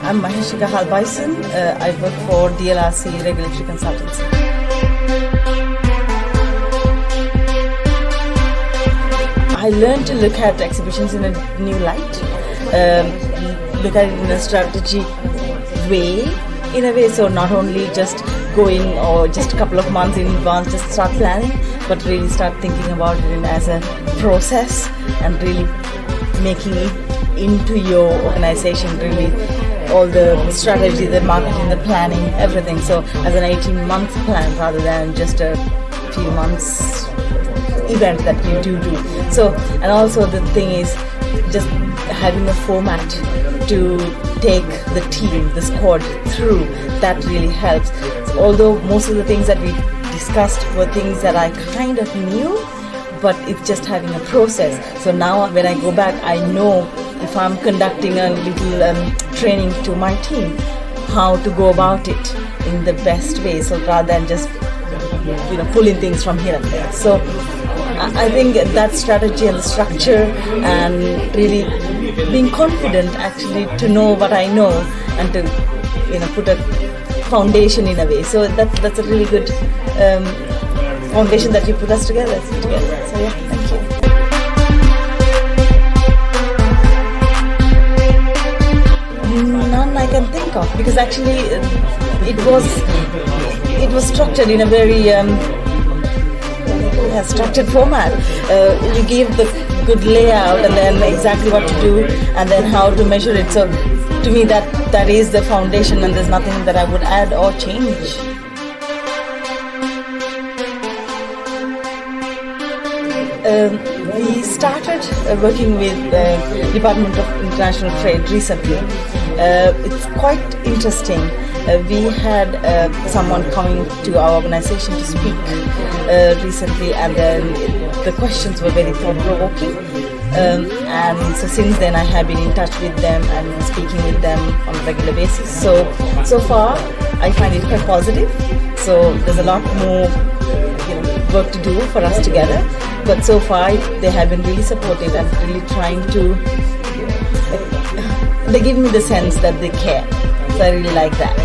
I'm Maheshika Halbison. I work for DLRC Regulatory Consultancy. I learned to look at exhibitions in a new light, look at it in a strategic way, in a way, so not only just going or just a couple of months in advance, just start planning, but really start thinking about it as a process and really making it into your organization, really all the strategy, the marketing, the planning, everything. So as an 18-month plan rather than just a few months event that we do. So, and also the thing is just having a format to take the team, the squad through, that really helps. So, although most of the things that we discussed were things that I kind of knew, but it's just having a process. So now when I go back, I know if I'm conducting a little training to my team, how to go about it in the best way. So rather than just pulling things from here and there. So I think that strategy and the structure and really being confident actually to know what I know and to put a foundation in a way. So that's a really good foundation that you put us together. So yeah, thank you. None I can think of, because actually it was structured in a very structured format. You give the good layout and then exactly what to do and then how to measure it. So to me that is the foundation, and there's nothing that I would add or change. We started working with the Department of International Trade recently. It's quite interesting. We had someone coming to our organization to speak recently, and then the questions were very thought-provoking. And so since then I have been in touch with them and speaking with them on a regular basis. So far I find it quite positive. So there's a lot more work to do for us together. But so far they have been really supportive and really trying to, they give me the sense that they care. So I really like that.